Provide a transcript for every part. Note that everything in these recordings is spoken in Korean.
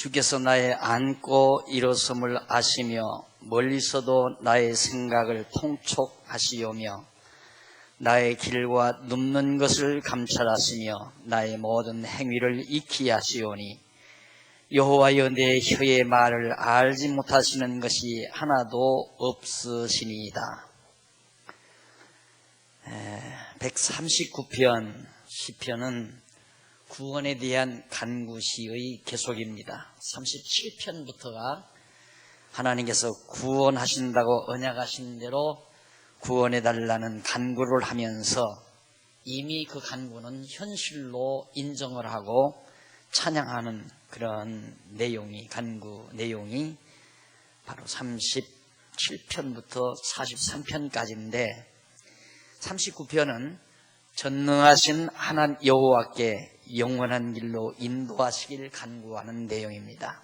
주께서 나의 앉고 일어섬을 아시며 멀리서도 나의 생각을 통촉하시오며 나의 길과 눕는 것을 감찰하시며 나의 모든 행위를 익히 하시오니 여호와여 내 혀의 말을 알지 못하시는 것이 하나도 없으시니이다. 139편 시편은 구원에 대한 간구시의 계속입니다. 37편부터가 하나님께서 구원하신다고 언약하신 대로 구원해달라는 간구를 하면서 이미 그 간구는 현실로 인정을 하고 찬양하는 그런 내용이, 간구 내용이 바로 37편부터 43편까지인데 39편은 전능하신 하나님 여호와께 영원한 길로 인도하시길 간구하는 내용입니다.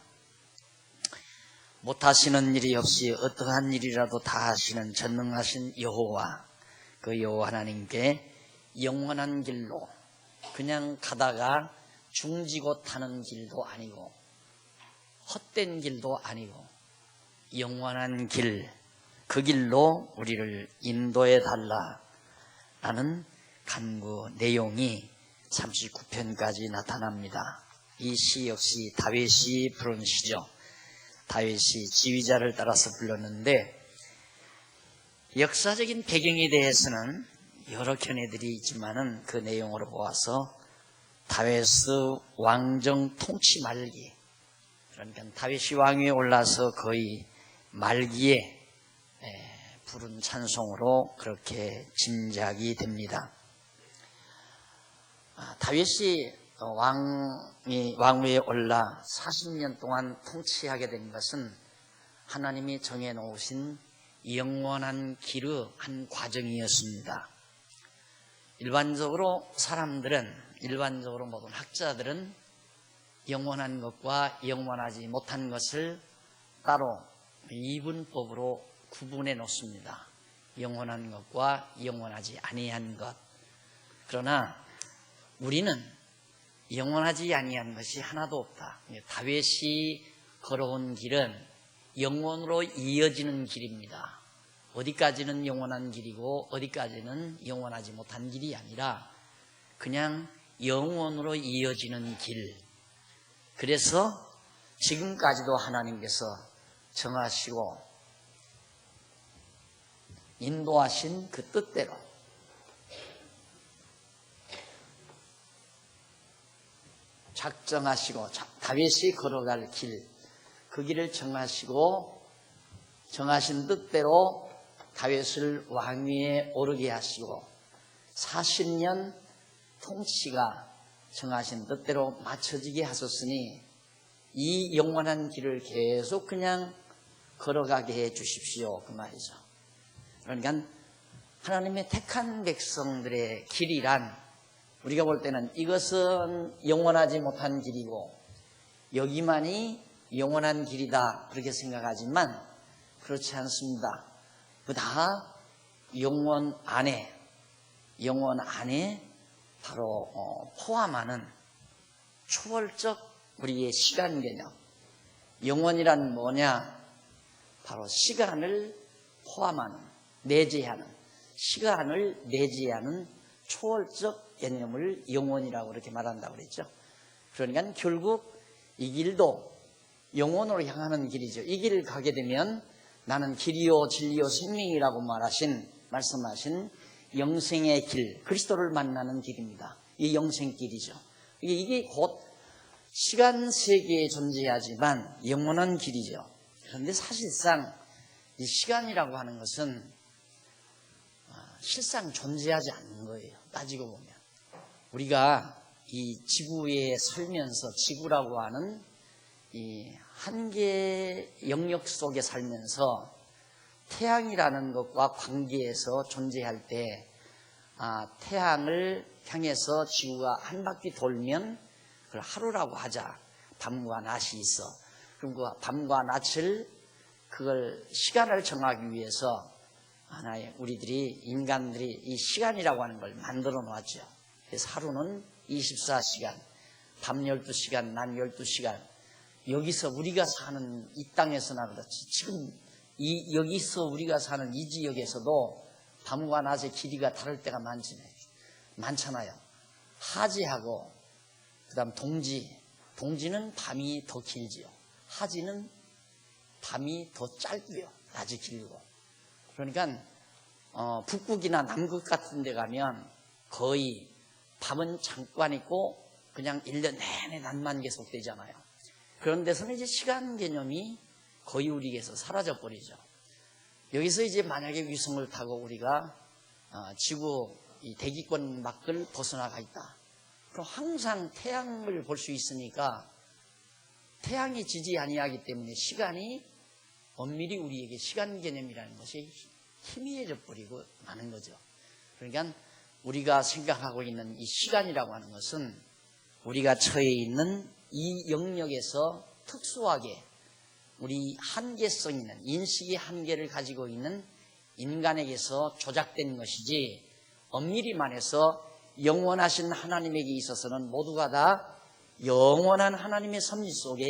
못하시는 일이 없이 어떠한 일이라도 다 하시는 전능하신 여호와, 그 여호와 하나님께 영원한 길로 그냥 가다가 중지고 타는 길도 아니고 헛된 길도 아니고 영원한 길, 그 길로 우리를 인도해 달라라는 간구 내용이 39편까지 나타납니다. 이 시 역시 다윗이 부른 시죠. 다윗이 지휘자를 따라서 불렀는데 역사적인 배경에 대해서는 여러 견해들이 있지만은 그 내용으로 보아서 다윗의 왕정 통치 말기, 그러니까 다윗이 왕위에 올라서 거의 말기에 부른 찬송으로 그렇게 짐작이 됩니다. 다윗이 왕위에 올라 40년 동안 통치하게 된 것은 하나님이 정해놓으신 영원한 길의 한 과정이었습니다. 일반적으로 모든 학자들은 영원한 것과 영원하지 못한 것을 따로 이분법으로 구분해 놓습니다. 영원한 것과 영원하지 아니한 것. 그러나 우리는 영원하지 아니한 것이 하나도 없다. 다윗이 걸어온 길은 영원으로 이어지는 길입니다. 어디까지는 영원한 길이고 어디까지는 영원하지 못한 길이 아니라 그냥 영원으로 이어지는 길. 그래서 지금까지도 하나님께서 정하시고 인도하신 그 뜻대로 작정하시고 다윗이 걸어갈 길, 그 길을 정하시고 정하신 뜻대로 다윗을 왕위에 오르게 하시고 40년 통치가 정하신 뜻대로 맞춰지게 하셨으니 이 영원한 길을 계속 그냥 걸어가게 해 주십시오, 그 말이죠. 그러니까 하나님의 택한 백성들의 길이란 우리가 볼 때는 이것은 영원하지 못한 길이고 여기만이 영원한 길이다 그렇게 생각하지만 그렇지 않습니다. 그 다 영원 안에 바로 포함하는 초월적 우리의 시간 개념. 영원이란 뭐냐? 바로 시간을 포함하는, 내재하는, 시간을 내재하는 초월적 개념을 영원이라고 그렇게 말한다고 그랬죠. 그러니까 결국 이 길도 영원으로 향하는 길이죠. 이 길을 가게 되면 나는 길이요 진리요 생명이라고 말씀하신 영생의 길, 그리스도를 만나는 길입니다. 이 영생길이죠. 이게 곧 시간 세계에 존재하지만 영원한 길이죠. 그런데 사실상 이 시간이라고 하는 것은 실상 존재하지 않는 거예요. 따지고 보면 우리가 이 지구에 살면서 지구라고 하는 이 한계 영역 속에 살면서 태양이라는 것과 관계해서 존재할 때 태양을 향해서 지구가 한 바퀴 돌면 그걸 하루라고 하자. 밤과 낮이 있어. 그럼 그 밤과 낮을 그걸 시간을 정하기 위해서 하나의 인간들이 이 시간이라고 하는 걸 만들어 놓았죠. 그래서 하루는 24시간, 밤 12시간, 낮 12시간 여기서 우리가 사는 이 땅에서나 그렇지 지금 여기서 우리가 사는 이 지역에서도 밤과 낮의 길이가 다를 때가 많잖아요. 하지하고 그다음 동지는 밤이 더 길지요. 하지는 밤이 더 짧고요. 낮이 길고. 그러니까 북극이나 남극 같은 데 가면 거의 밤은 잠깐 있고 그냥 1년 내내 낮만 계속되잖아요. 그런 데서는 이제 시간 개념이 거의 우리에게서 사라져 버리죠. 여기서 이제 만약에 위성을 타고 우리가 지구 이 대기권 밖을 벗어나가 있다. 그럼 항상 태양을 볼 수 있으니까 태양이 지지 아니하기 때문에 시간이 엄밀히 우리에게 시간 개념이라는 것이 희미해져 버리고 마는 거죠. 그러니까 우리가 생각하고 있는 이 시간이라고 하는 것은 우리가 처해 있는 이 영역에서 특수하게 우리 한계성 있는 인식의 한계를 가지고 있는 인간에게서 조작된 것이지 엄밀히 말해서 영원하신 하나님에게 있어서는 모두가 다 영원한 하나님의 섭리 속에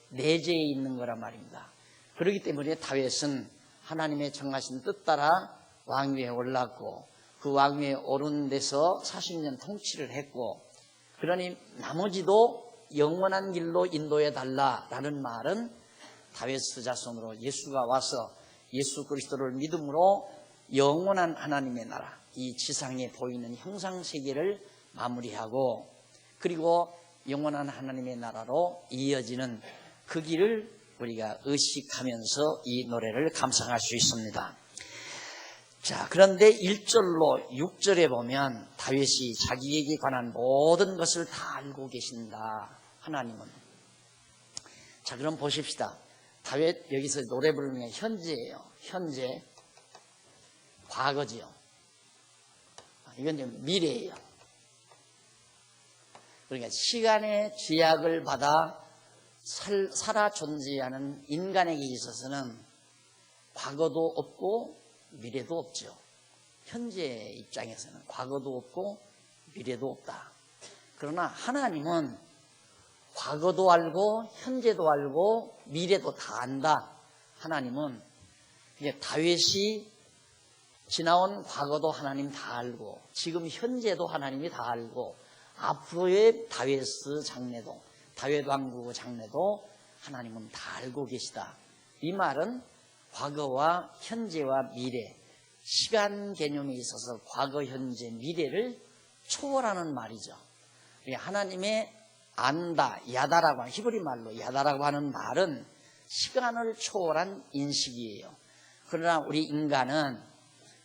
내재해 있는 거란 말입니다. 그렇기 때문에 다윗은 하나님의 정하신 뜻 따라 왕위에 올랐고 그 왕위에 오른 데서 40년 통치를 했고 그러니 나머지도 영원한 길로 인도해 달라라는 말은 다윗의 자손으로 예수가 와서 예수 그리스도를 믿음으로 영원한 하나님의 나라 이 지상에 보이는 형상세계를 마무리하고 그리고 영원한 하나님의 나라로 이어지는 그 길을 우리가 의식하면서 이 노래를 감상할 수 있습니다. 자, 그런데 1절로 6절에 보면 다윗이 자기에게 관한 모든 것을 다 알고 계신다. 하나님은. 자, 그럼 보십시다. 다윗 여기서 노래 부르는 게 현재예요. 현재. 과거지요. 이건 이제 미래예요. 그러니까 시간의 제약을 받아 살아 존재하는 인간에게 있어서는 과거도 없고 미래도 없죠. 현재 입장에서는 과거도 없고 미래도 없다. 그러나 하나님은 과거도 알고 현재도 알고 미래도 다 안다. 하나님은 이제 다윗이 지나온 과거도 하나님 다 알고 지금 현재도 하나님이 다 알고 앞으로의 다윗의 장래도 다윗 왕국의 장래도 하나님은 다 알고 계시다. 이 말은 과거와 현재와 미래 시간 개념에 있어서 과거, 현재, 미래를 초월하는 말이죠. 하나님의 안다, 야다라고 하는 히브리 말로 야다라고 하는 말은 시간을 초월한 인식이에요. 그러나 우리 인간은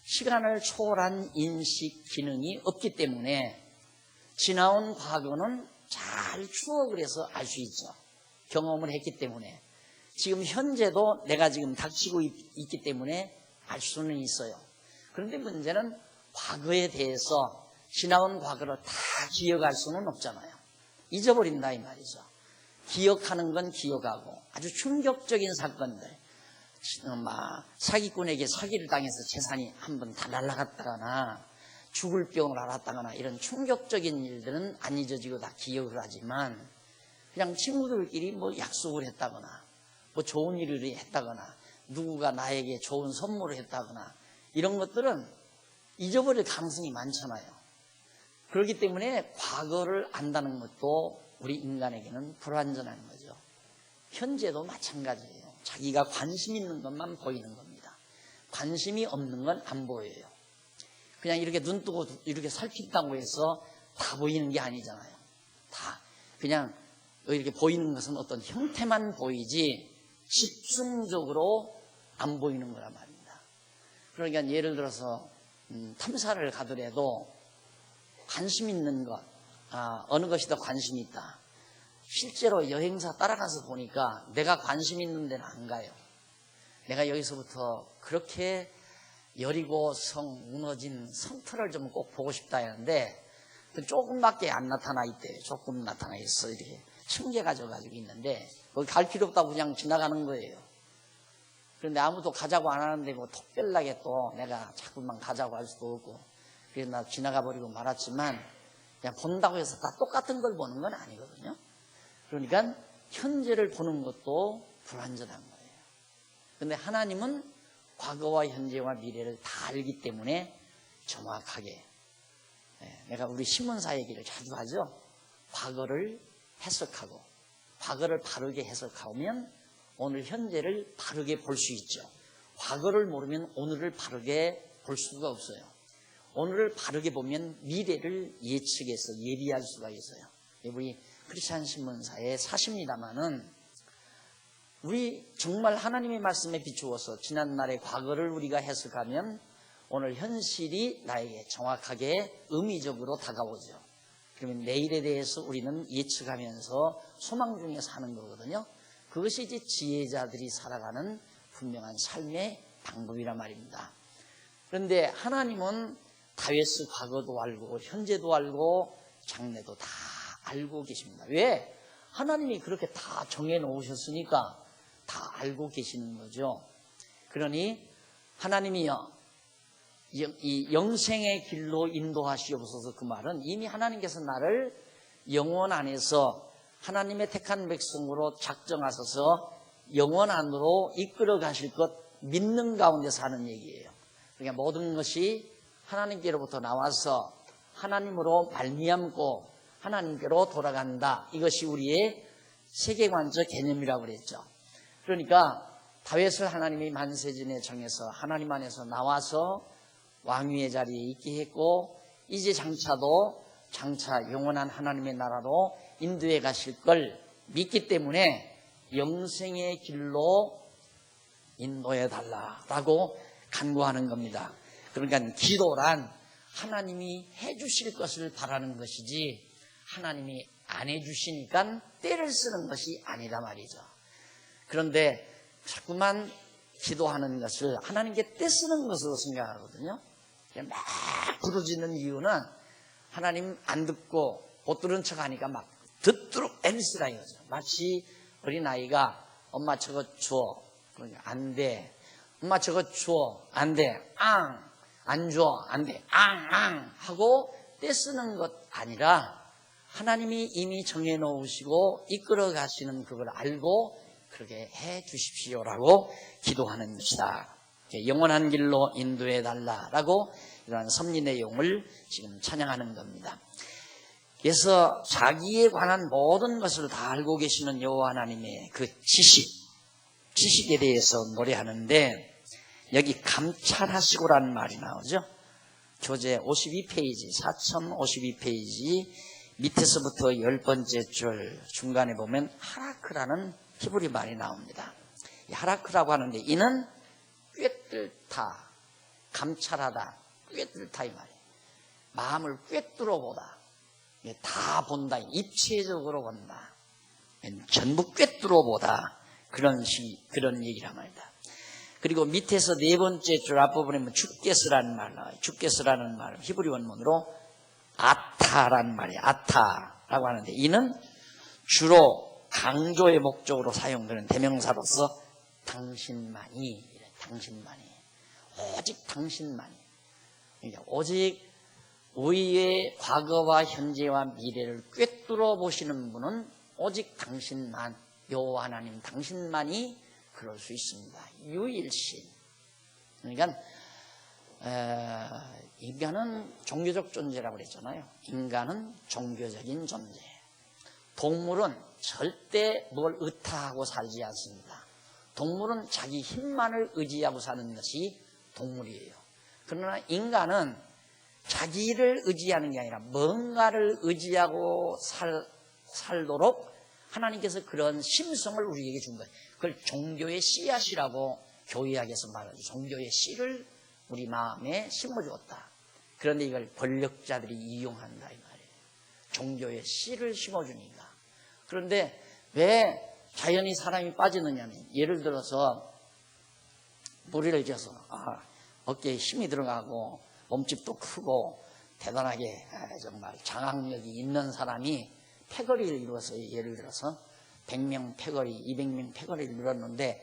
시간을 초월한 인식 기능이 없기 때문에 지나온 과거는 잘 추억을 해서 알 수 있죠. 경험을 했기 때문에. 지금 현재도 내가 지금 닥치고 있기 때문에 알 수는 있어요. 그런데 문제는 과거에 대해서 지나온 과거를 다 기억할 수는 없잖아요. 잊어버린다 이 말이죠. 기억하는 건 기억하고 아주 충격적인 사건들 사기꾼에게 사기를 당해서 재산이 한 번 다 날아갔다거나 죽을 병을 앓았다거나 이런 충격적인 일들은 안 잊어지고 다 기억을 하지만 그냥 친구들끼리 뭐 약속을 했다거나 뭐 좋은 일을 했다거나 누구가 나에게 좋은 선물을 했다거나 이런 것들은 잊어버릴 가능성이 많잖아요. 그렇기 때문에 과거를 안다는 것도 우리 인간에게는 불완전한 거죠. 현재도 마찬가지예요. 자기가 관심 있는 것만 보이는 겁니다. 관심이 없는 건 안 보여요. 그냥 이렇게 눈 뜨고 이렇게 살핀다고 해서 다 보이는 게 아니잖아요. 다 그냥 이렇게 보이는 것은 어떤 형태만 보이지 집중적으로 안 보이는 거란 말입니다. 그러니까 예를 들어서 탐사를 가더라도 관심 있는 것, 어느 것이 더 관심이 있다. 실제로 여행사 따라가서 보니까 내가 관심 있는 데는 안 가요. 내가 여기서부터 그렇게 여리고 성 무너진 성터를 좀 꼭 보고 싶다 했는데 조금밖에 안 나타나 있대요. 조금 나타나 있어. 이렇게 층계가 져가지고 있는데 거기 갈 필요 없다고 그냥 지나가는 거예요. 그런데 아무도 가자고 안 하는데 뭐 특별하게 또 내가 자꾸만 가자고 할 수도 없고 그래서 나 지나가 버리고 말았지만 그냥 본다고 해서 다 똑같은 걸 보는 건 아니거든요. 그러니까 현재를 보는 것도 불완전한 거예요. 그런데 하나님은 과거와 현재와 미래를 다 알기 때문에 정확하게, 내가 우리 신문사 얘기를 자주 하죠. 과거를 해석하고 과거를 바르게 해석하면 오늘 현재를 바르게 볼 수 있죠. 과거를 모르면 오늘을 바르게 볼 수가 없어요. 오늘을 바르게 보면 미래를 예측해서 예비할 수가 있어요. 우리 크리스찬 신문사에 사십니다마는 우리 정말 하나님의 말씀에 비추어서 지난날의 과거를 우리가 해석하면 오늘 현실이 나에게 정확하게 의미적으로 다가오죠. 그러면 내일에 대해서 우리는 예측하면서 소망 중에 사는 거거든요. 그것이 이제 지혜자들이 살아가는 분명한 삶의 방법이란 말입니다. 그런데 하나님은 다윗의 과거도 알고 현재도 알고 장래도 다 알고 계십니다. 왜? 하나님이 그렇게 다 정해놓으셨으니까 다 알고 계시는 거죠. 그러니 하나님이요, 이 영생의 길로 인도하시옵소서, 그 말은 이미 하나님께서 나를 영원 안에서 하나님의 택한 백성으로 작정하셔서 영원 안으로 이끌어 가실 것 믿는 가운데서 하는 얘기예요. 그러니까 모든 것이 하나님께로부터 나와서 하나님으로 말미암고 하나님께로 돌아간다. 이것이 우리의 세계관적 개념이라고 그랬죠. 그러니까 다윗을 하나님이 만세전에 정해서 하나님 안에서 나와서 왕위의 자리에 있게 했고, 이제 장차 영원한 하나님의 나라로 인도해 가실 걸 믿기 때문에 영생의 길로 인도해 달라라고 간구하는 겁니다. 그러니까 기도란 하나님이 해주실 것을 바라는 것이지 하나님이 안 해주시니까 때를 쓰는 것이 아니다 말이죠. 그런데 자꾸만 기도하는 것을 하나님께 때 쓰는 것으로 생각하거든요. 막 부르짖는 이유는 하나님 안 듣고 못 들은 척 하니까 막 듣도록 애를 쓰라 이거죠. 마치 어린아이가 엄마 저거 줘. 그러니까 안 돼. 엄마 저거 줘. 안 돼. 안 줘. 안 돼. 하고 떼쓰는 것 아니라 하나님이 이미 정해놓으시고 이끌어 가시는 그걸 알고 그렇게 해 주십시오라고 기도하는 것이다. 영원한 길로 인도해 달라라고 이러한 섭리 내용을 지금 찬양하는 겁니다. 그래서 자기에 관한 모든 것을 다 알고 계시는 여호와 하나님의 그 지식에 대해서 노래하는데, 여기 감찰하시고라는 말이 나오죠. 교재 52페이지, 4052페이지 밑에서부터 10번째 줄 중간에 보면 하라크라는 히브리 말이 나옵니다. 이 하라크라고 하는데 이는 꿰뚫다, 감찰하다, 꿰뚫다 이 말이에요. 마음을 꿰뚫어 보다, 다 본다, 입체적으로 본다, 전부 꿰뚫어 보다, 그런 얘기란 말이다. 그리고 밑에서 네 번째 줄 앞부분에 보면 주께서라는 말 나와요. 주께서라는 말, 히브리 원문으로 아타라는 말이에요. 아타라고 하는데 이는 주로 강조의 목적으로 사용되는 대명사로서 당신만이, 오직 당신만이, 그러니까 오직 우리의 과거와 현재와 미래를 꿰뚫어 보시는 분은 오직 당신만, 여호와 하나님 당신만이 그럴 수 있습니다. 유일신. 그러니까 인간은 종교적 존재라고 그랬잖아요. 인간은 종교적인 존재. 동물은 절대 뭘 의탁하고 살지 않습니다. 동물은 자기 힘만을 의지하고 사는 것이 동물이에요. 그러나 인간은 자기를 의지하는 게 아니라 뭔가를 의지하고 살도록 하나님께서 그런 심성을 우리에게 준 거예요. 그걸 종교의 씨앗이라고 교회학에서 말하죠. 종교의 씨를 우리 마음에 심어주었다. 그런데 이걸 권력자들이 이용한다 이 말이에요. 종교의 씨를 심어주니까. 그런데 왜 자연히 사람이 빠지느냐면, 예를 들어서 무리를 지어서 어깨에 힘이 들어가고 몸집도 크고 대단하게 정말 장악력이 있는 사람이 패거리를 이루어서, 예를 들어서 100명 패거리, 200명 패거리를 이뤘는데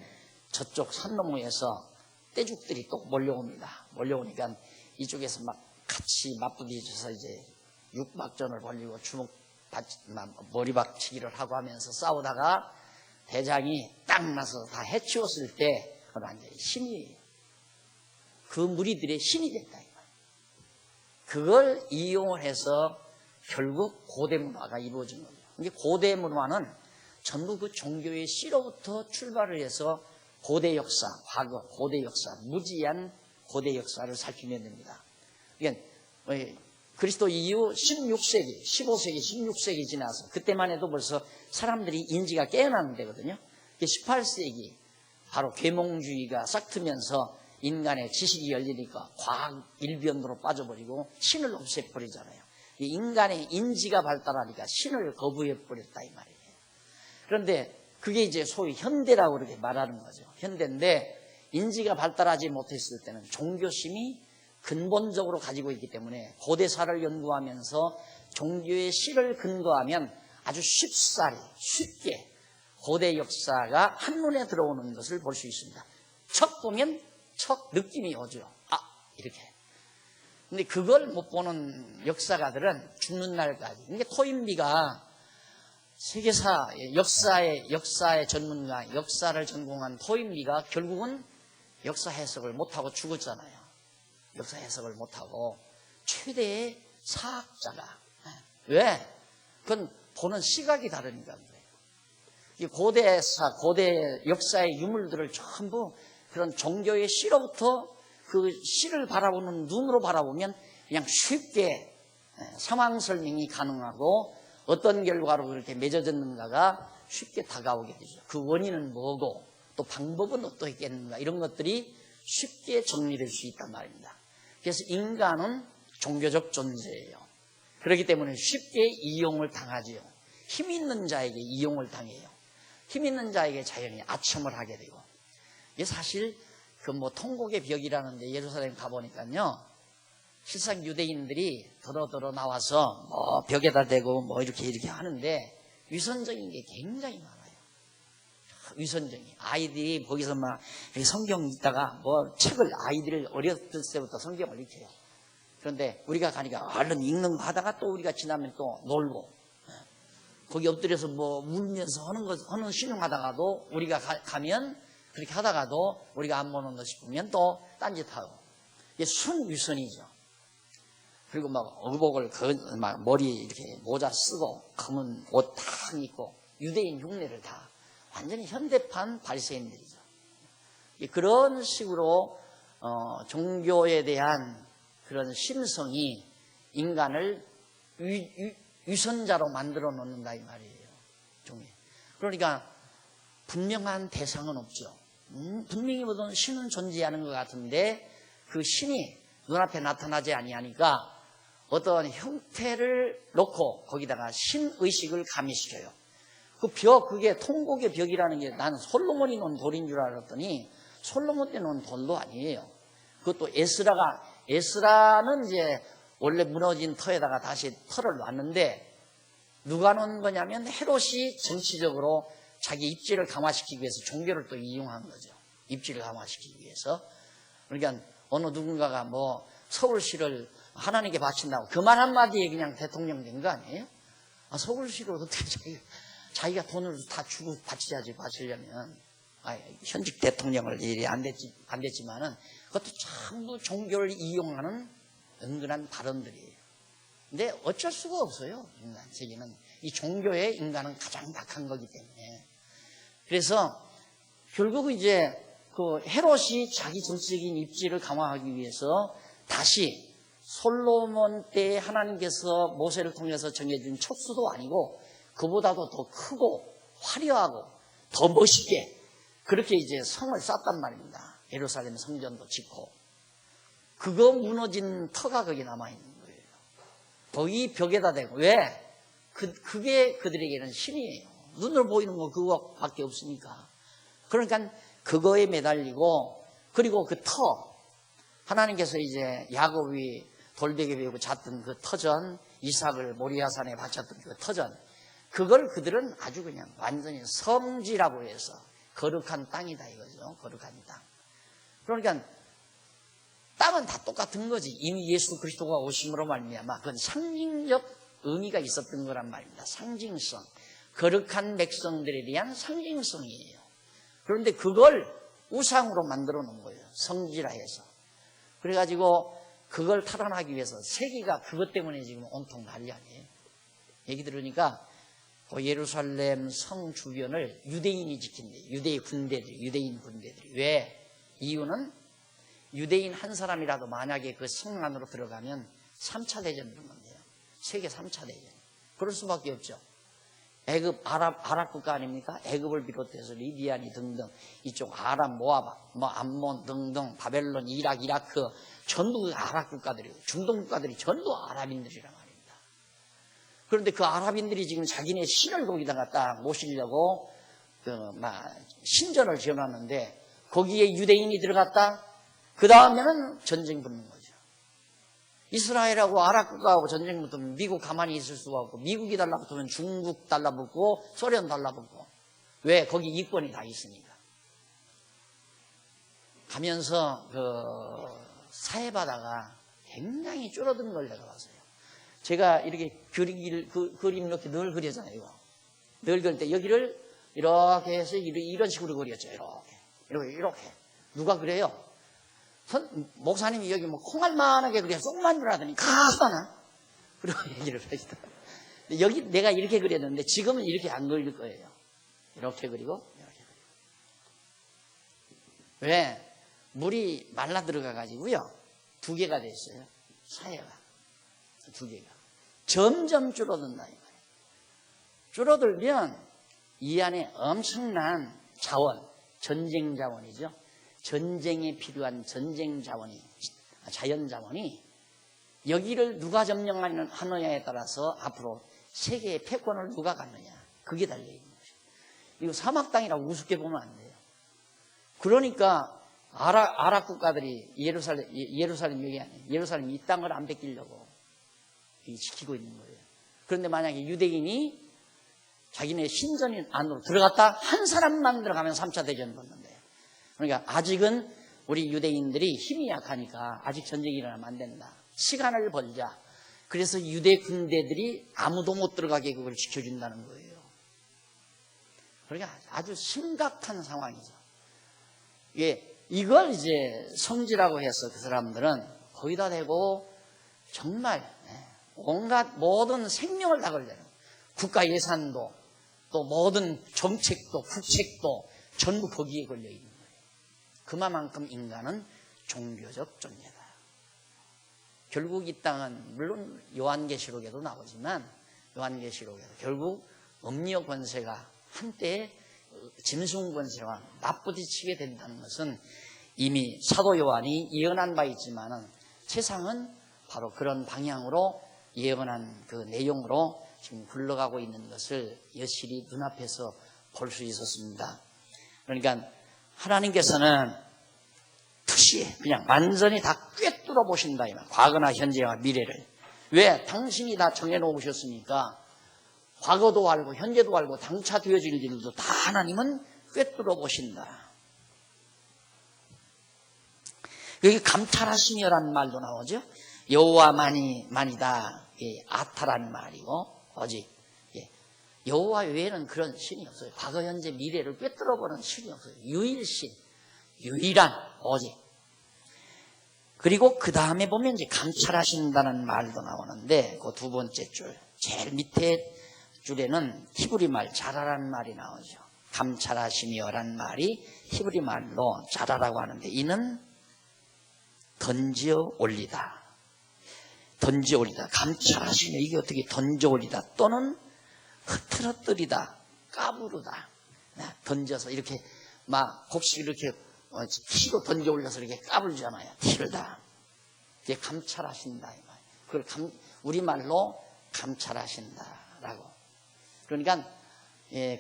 저쪽 산 너머에서 떼죽들이 또 몰려옵니다. 몰려오니까 이쪽에서 막 같이 맞부딪혀서 이제 육박전을 벌이고 주먹 머리박치기를 하고 하면서 싸우다가 대장이 딱 나서 다 해치웠을 때 그건 완전히 신이에요. 그 무리들의 신이 됐다. 그걸 이용을 해서 결국 고대 문화가 이루어진 거죠. 이게 고대 문화는 전부 그 종교의 씨로부터 출발을 해서 고대 역사, 과거, 고대 역사, 무지한 고대 역사를 살피면 됩니다. 그러니까 그리스도 이후 16세기, 15세기, 16세기 지나서 그때만 해도 벌써 사람들이 인지가 깨어나는 데거든요. 18세기 바로 계몽주의가 싹 트면서 인간의 지식이 열리니까 과학 일변으로 빠져버리고 신을 없애버리잖아요. 인간의 인지가 발달하니까 신을 거부해버렸다 이 말이에요. 그런데 그게 이제 소위 현대라고 그렇게 말하는 거죠. 현대인데 인지가 발달하지 못했을 때는 종교심이 근본적으로 가지고 있기 때문에 고대사를 연구하면서 종교의 씨를 근거하면 아주 쉽게 고대 역사가 한눈에 들어오는 것을 볼 수 있습니다. 척 보면 척 느낌이 오죠. 아, 이렇게. 근데 그걸 못 보는 역사가들은 죽는 날까지. 이게 토인비가 세계사 역사의 전문가, 역사를 전공한 토인비가 결국은 역사 해석을 못하고 죽었잖아요. 역사 해석을 못하고 최대의 사학자가. 왜? 그건 보는 시각이 다르니까 그래요. 이 고대 역사의 유물들을 전부 그런 종교의 씨로부터 그 씨를 바라보는 눈으로 바라보면 그냥 쉽게 상황 설명이 가능하고 어떤 결과로 그렇게 맺어졌는가가 쉽게 다가오게 되죠. 그 원인은 뭐고 또 방법은 어떻겠는가 이런 것들이 쉽게 정리될 수 있단 말입니다. 그래서 인간은 종교적 존재예요. 그렇기 때문에 쉽게 이용을 당하지요. 힘 있는 자에게 이용을 당해요. 힘 있는 자에게 자연히 아첨을 하게 되고. 이게 사실 그 통곡의 벽이라는데 예루살렘 가보니까요. 실상 유대인들이 더러더러 나와서 벽에다 대고 이렇게 하는데 위선적인 게 굉장히 많아요. 위선적인. 아이들이 거기서 막 성경 읽다가 책을 아이들을 어렸을 때부터 성경을 읽혀요. 그런데 우리가 가니까 얼른 읽는 거 하다가 또 우리가 지나면 또 놀고 거기 엎드려서 울면서 하는 신용하다가도 우리가 가면 그렇게 하다가도 우리가 안 보는 것 싶으면 또 딴짓하고. 이게 순위선이죠. 그리고 의복을 머리 이렇게 모자 쓰고 검은 옷 탁 입고 유대인 흉내를 다 완전히 현대판 바리새인들이죠. 그런 식으로 종교에 대한 그런 심성이 인간을 위선자로 만들어 놓는다 이 말이에요. 그러니까 분명한 대상은 없죠. 분명히 보던 신은 존재하는 것 같은데 그 신이 눈앞에 나타나지 아니하니까 어떤 형태를 놓고 거기다가 신의식을 가미시켜요. 그게 통곡의 벽이라는 게 나는 솔로몬이 놓은 돌인 줄 알았더니 솔로몬 때 놓은 돌도 아니에요. 그것도 에스라는 이제 원래 무너진 터에다가 다시 터를 놨는데 누가 놓은 거냐면 헤롯이 정치적으로 자기 입지를 강화시키기 위해서 종교를 또 이용한 거죠. 입지를 강화시키기 위해서. 그러니까 어느 누군가가 서울시를 하나님께 바친다고 그 말 한마디에 그냥 대통령 된 거 아니에요? 서울시를 어떻게 자기가 돈을 다 주고 바치려면 현직 대통령을 일이 안 됐지만은 그것도 전부 종교를 이용하는 은근한 발언들이에요. 근데 어쩔 수가 없어요. 인간 세계는 이 종교에 인간은 가장 약한 거기 때문에. 그래서 결국 이제 그 헤롯이 자기 정치적인 입지를 강화하기 위해서 다시 솔로몬 때 하나님께서 모세를 통해서 정해준 척수도 아니고 그보다도 더 크고 화려하고 더 멋있게 그렇게 이제 성을 쌓았단 말입니다. 예루살렘 성전도 짓고 그거 무너진 터가 거기 남아있는 거예요. 거기 벽에다 대고. 왜? 그게 그들에게는 신이에요. 눈으로 보이는 거 그거밖에 없으니까. 그러니까 그거에 매달리고 그리고 그 터 하나님께서 이제 야곱이 돌베개 베고 잤던 그 터전 이삭을 모리아산에 바쳤던 그 터전 그걸 그들은 아주 그냥 완전히 성지라고 해서 거룩한 땅이다 이거죠. 거룩한 땅. 그러니까 땅은 다 똑같은 거지. 이미 예수 그리스도가 오심으로 말미암아 그건 상징적 의미가 있었던 거란 말입니다. 상징성. 거룩한 백성들에 대한 상징성이에요. 그런데 그걸 우상으로 만들어 놓은 거예요. 성지라해서. 그래가지고 그걸 탈환하기 위해서 세계가 그것 때문에 지금 온통 난리 아니에요. 얘기 들으니까 예루살렘 성 주변을 유대인이 지킨대요. 유대인 군대들이. 왜? 이유는 유대인 한 사람이라도 만약에 그 성 안으로 들어가면 3차 대전을 만돼요. 세계 3차 대전. 그럴 수밖에 없죠. 애굽, 아랍 국가 아닙니까? 애굽을 비롯해서 리비아니 등등 이쪽 아랍, 모압, 암몬 등등 바벨론, 이라크 전부 아랍 국가들이고 중동 국가들이 전부 아랍인들이란 말입니다. 그런데 그 아랍인들이 지금 자기네 신을 거기다가 딱 모시려고 신전을 지어놨는데 거기에 유대인이 들어갔다? 그 다음에는 전쟁 붙는 거죠. 이스라엘하고 아랍 국가하고 전쟁 붙으면 미국 가만히 있을 수가 없고 미국이 달라붙으면 중국 달라붙고 소련 달라붙고 왜? 거기 이권이 다 있으니까. 가면서 사해바다가 굉장히 줄어드는 걸 내가 봤어요. 제가 이렇게 그림 이렇게 늘 그리잖아요. 이거. 늘 그릴 때 여기를 이렇게 해서 이런 식으로 그렸죠. 이렇게. 누가 그래요? 목사님이 여기 뭐 콩알만하게 그려 쏙만 그라더니 가스다나 그리고 얘기를 하시더라고요. 여기 내가 이렇게 그렸는데 지금은 이렇게 안 그릴 거예요. 이렇게 그리고 이렇게 그리고. 왜? 물이 말라 들어가 가지고요 2개가 됐어요. 사해가 2개가 점점 줄어든다 이 말이에요. 줄어들면 이 안에 엄청난 자원, 전쟁 자원이죠. 전쟁에 필요한 전쟁 자원이, 자연 자원이 여기를 누가 점령하느냐에 따라서 앞으로 세계의 패권을 누가 갖느냐. 그게 달려있는 것이에요. 이거 사막 땅이라고 우습게 보면 안 돼요. 그러니까 아랍 국가들이 예루살렘 여기 아니에요. 예루살렘 이 땅을 안 뺏기려고 지키고 있는 거예요. 그런데 만약에 유대인이 자기네 신전 안으로 들어갔다 한 사람만 들어가면 3차 대전 붙는데 그러니까 아직은 우리 유대인들이 힘이 약하니까 아직 전쟁이 일어나면 안 된다. 시간을 벌자. 그래서 유대 군대들이 아무도 못 들어가게 그걸 지켜준다는 거예요. 그러니까 아주 심각한 상황이죠. 이걸 이제 성지라고 해서 그 사람들은 거기다 대고 정말 온갖 모든 생명을 다 걸려요. 국가 예산도 또 모든 정책도 국책도 전부 거기에 걸려 있는 거예요. 그만큼 인간은 종교적 존재다. 결국 이 땅은 물론 요한계시록에도 나오지만 요한계시록에도 결국 음료 권세가 한때 짐승 권세와 맞부딪히게 된다는 것은 이미 사도 요한이 예언한 바 있지만은 세상은 바로 그런 방향으로 예언한 그 내용으로 지금 굴러가고 있는 것을 여실히 눈앞에서 볼 수 있었습니다. 그러니까 하나님께서는 투시에 그냥 완전히 다 꿰뚫어 보신다. 과거나 현재와 미래를. 왜? 당신이 다 정해놓으셨으니까 과거도 알고 현재도 알고 당차 되어질 일들도 다 하나님은 꿰뚫어 보신다. 여기 감찰하시며라는 말도 나오죠. 여호와만이다. 아타라는 말이고 오직 여호와 외에는 그런 신이 없어요. 과거 현재 미래를 꿰뚫어 보는 신이 없어요. 유일신, 유일한 오직. 그리고 그 다음에 보면 이제 감찰하신다는 말도 나오는데 그 두 번째 줄 제일 밑에 줄에는 히브리 말 자라라는 말이 나오죠. 감찰하시며라는 말이 히브리 말로 자라라고 하는데 이는 던져 올리다. 던져 올리다. 감찰하시며 이게 어떻게 던져 올리다 또는 흐트러뜨리다, 까부르다. 던져서 이렇게 막 곡식 이렇게 티로 던져 올려서 이렇게 까불잖아요. 티를 다. 이게 감찰하신다. 그걸 우리말로 감찰하신다라고. 그러니까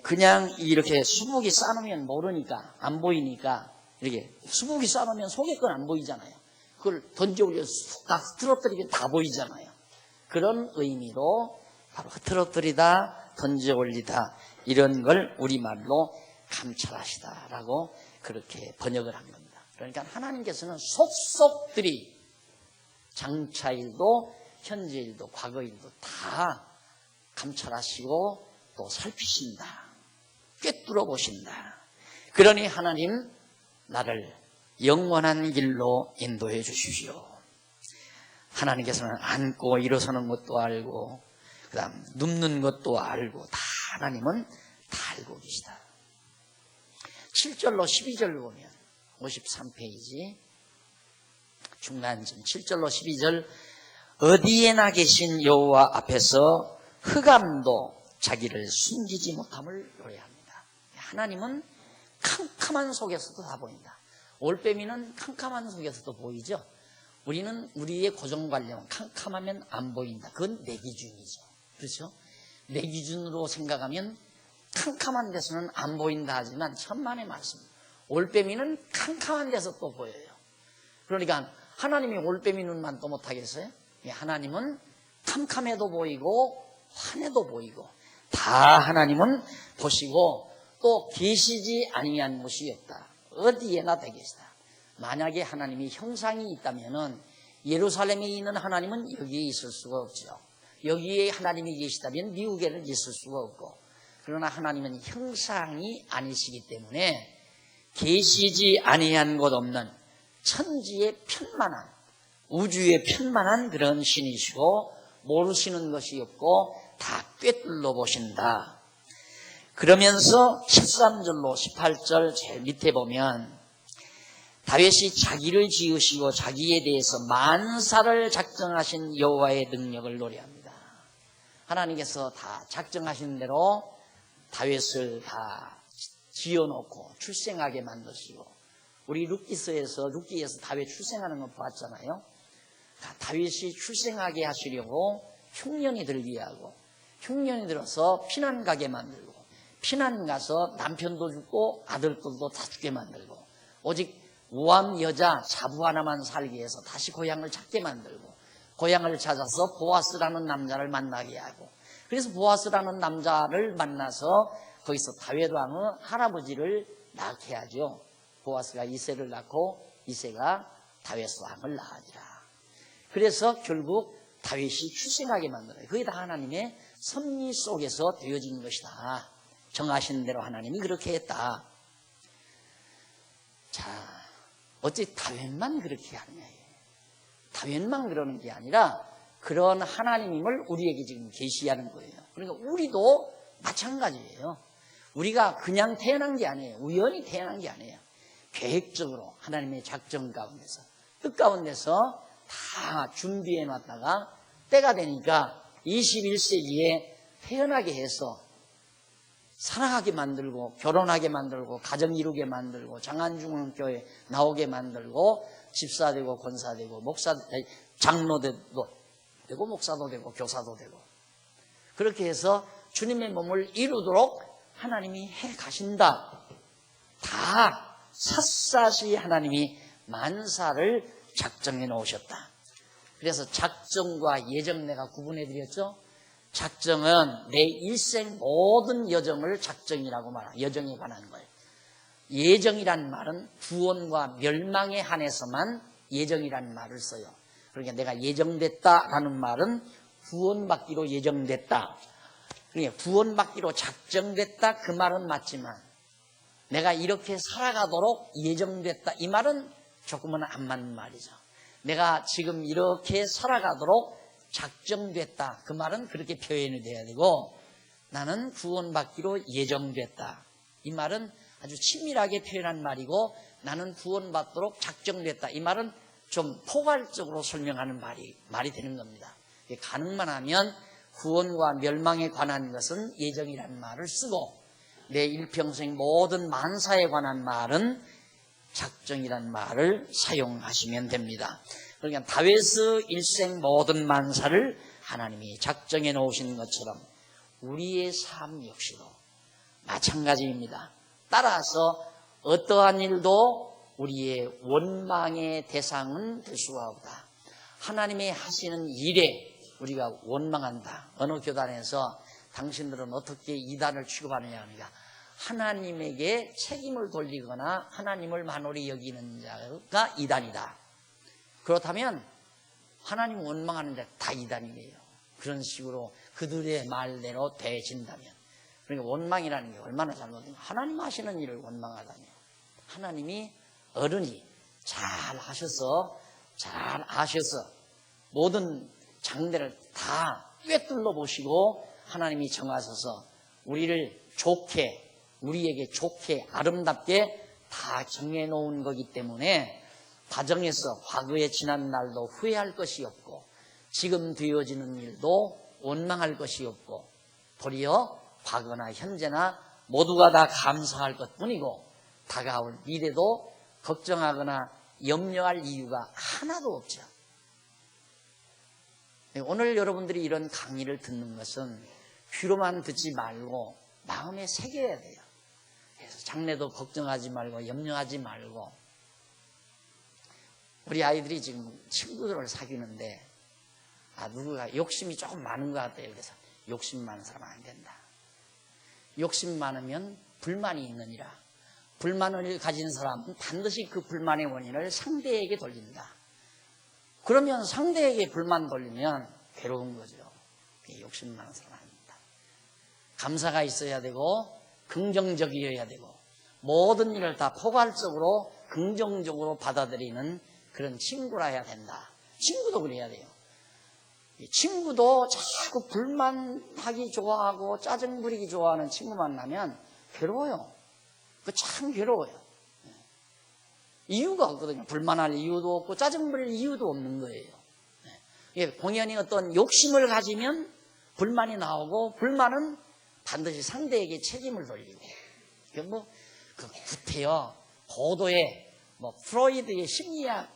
그냥 이렇게 수북이 싸놓으면 모르니까 안 보이니까 이렇게 수북이 싸놓으면 속에 건 안 보이잖아요. 그걸 던져 올려서 다 흐트러뜨리면 다 보이잖아요. 그런 의미로 바로 흐트러뜨리다, 던져 올리다 이런 걸 우리말로 감찰하시다라고 그렇게 번역을 한 겁니다. 그러니까 하나님께서는 속속들이 장차일도 현재일도 과거일도 다 감찰하시고 또 살피신다. 꿰뚫어 보신다. 그러니 하나님 나를 영원한 길로 인도해 주십시오. 하나님께서는 앉고 일어서는 것도 알고 그 다음 눕는 것도 알고 다 하나님은 다 알고 계시다. 7절로 12절 보면 53페이지 중간쯤 7절로 12절 어디에나 계신 여호와 앞에서 흑암도 자기를 숨기지 못함을 노래합니다. 하나님은 캄캄한 속에서도 다 보인다. 올빼미는 캄캄한 속에서도 보이죠. 우리는 우리의 고정관념은 캄캄하면 안 보인다. 그건 내 기준이죠. 그렇죠? 내 기준으로 생각하면 캄캄한 데서는 안 보인다 하지만 천만의 말씀. 올빼미는 캄캄한 데서 또 보여요. 그러니까 하나님이 올빼미 눈만 또 못하겠어요? 하나님은 캄캄해도 보이고 환해도 보이고 다 하나님은 보시고 또 계시지 아니한 곳이 없다. 어디에나 다 계시다. 만약에 하나님이 형상이 있다면은 예루살렘에 있는 하나님은 여기에 있을 수가 없죠. 여기에 하나님이 계시다면 미국에는 있을 수가 없고, 그러나 하나님은 형상이 아니시기 때문에 계시지 아니한 곳 없는 천지의 편만한 우주의 편만한 그런 신이시고 모르시는 것이 없고 다 꿰뚫러 보신다. 그러면서 13절로 18절 제일 밑에 보면 다윗이 자기를 지으시고 자기에 대해서 만사를 작정하신 여호와의 능력을 노래합니다. 하나님께서 다 작정하신 대로 다윗을 다 지어놓고 출생하게 만드시고, 우리 룻기에서 다윗 출생하는 거 봤잖아요. 다윗이 출생하게 하시려고 흉년이 들게 하고, 흉년이 들어서 피난 가게 만들고, 피난 가서 남편도 죽고 아들들도 다 죽게 만들고, 오직 모함 여자 자부 하나만 살게 해서 다시 고향을 찾게 만들고, 고향을 찾아서 보아스라는 남자를 만나게 하고, 그래서 보아스라는 남자를 만나서 거기서 다윗 왕의 할아버지를 낳게 하죠. 보아스가 이새를 낳고 이새가 다윗 왕을 낳으리라. 그래서 결국 다윗이 출생하게 만들어요. 그게 다 하나님의 섭리 속에서 되어진 것이다. 정하신 대로 하나님이 그렇게 했다. 자, 어째 다윗만 그렇게 하느냐. 다윗만 그러는 게 아니라 그런 하나님임을 우리에게 지금 계시하는 거예요. 그러니까 우리도 마찬가지예요. 우리가 그냥 태어난 게 아니에요. 우연히 태어난 게 아니에요. 계획적으로 하나님의 작정 가운데서, 뜻 가운데서 다 준비해 놨다가 때가 되니까 21세기에 태어나게 해서 살아가게 만들고, 결혼하게 만들고, 가정 이루게 만들고, 장안중앙교회 나오게 만들고, 집사 되고 권사 되고 장로도 되고 목사도 되고 교사도 되고, 그렇게 해서 주님의 몸을 이루도록 하나님이 해 가신다. 다 샅샅이 하나님이 만사를 작정해 놓으셨다. 그래서 작정과 예정 내가 구분해 드렸죠. 작정은 내 일생 모든 여정을 작정이라고 말합니다. 여정에 관한 거예요. 예정이란 말은 구원과 멸망에 한해서만 예정이라는 말을 써요. 그러니까 내가 예정됐다라는 말은 구원받기로 예정됐다. 그러니까 구원받기로 작정됐다 그 말은 맞지만 내가 이렇게 살아가도록 예정됐다 이 말은 조금은 안 맞는 말이죠. 내가 지금 이렇게 살아가도록 작정됐다 그 말은 그렇게 표현이 돼야 되고, 나는 구원받기로 예정됐다 이 말은 아주 친밀하게 표현한 말이고, 나는 구원받도록 작정됐다 이 말은 좀 포괄적으로 설명하는 말이 되는 겁니다. 가능만 하면 구원과 멸망에 관한 것은 예정이라는 말을 쓰고, 내 일평생 모든 만사에 관한 말은 작정이라는 말을 사용하시면 됩니다. 그러니까 다윗의 일생 모든 만사를 하나님이 작정해 놓으신 것처럼 우리의 삶 역시도 마찬가지입니다. 따라서 어떠한 일도 우리의 원망의 대상은 될 수가 없다. 하나님이 하시는 일에 우리가 원망한다. 어느 교단에서 당신들은 어떻게 이단을 취급하느냐 하니까, 하나님에게 책임을 돌리거나 하나님을 만홀히 여기는 자가 이단이다. 그렇다면 하나님 원망하는 자 다 이단이에요. 그런 식으로 그들의 말대로 되어진다면, 그러니까 원망이라는 게 얼마나 잘못된, 하나님 하시는 일을 원망하다며. 하나님이 어른이 잘 아셔서 모든 장대를 다 꿰뚫러 보시고 하나님이 정하셔서 우리에게 좋게 아름답게 다 정해놓은 거기 때문에 가정에서 과거에 지난 날도 후회할 것이 없고 지금 되어지는 일도 원망할 것이 없고 도리어 과거나 현재나 모두가 다 감사할 것뿐이고 다가올 미래도 걱정하거나 염려할 이유가 하나도 없죠. 오늘 여러분들이 이런 강의를 듣는 것은 귀로만 듣지 말고 마음에 새겨야 돼요. 그래서 장래도 걱정하지 말고 염려하지 말고. 우리 아이들이 지금 친구들을 사귀는데 누구가 욕심이 조금 많은 것 같아요. 그래서 욕심 많은 사람은 안 된다. 욕심 많으면 불만이 있느니라. 불만을 가진 사람은 반드시 그 불만의 원인을 상대에게 돌린다. 그러면 상대에게 불만 돌리면 괴로운 거죠. 욕심 많은 사람 아닙니다. 감사가 있어야 되고 긍정적이어야 되고 모든 일을 다 포괄적으로 긍정적으로 받아들이는 그런 친구라 해야 된다. 친구도 그래야 돼요. 친구도 자꾸 불만하기 좋아하고 짜증 부리기 좋아하는 친구 만나면 괴로워요. 그 참 괴로워요. 이유가 없거든요. 불만할 이유도 없고 짜증 부릴 이유도 없는 거예요. 공연히 어떤 욕심을 가지면 불만이 나오고 불만은 반드시 상대에게 책임을 돌리고 그 구태여 고도의 프로이드의 심리학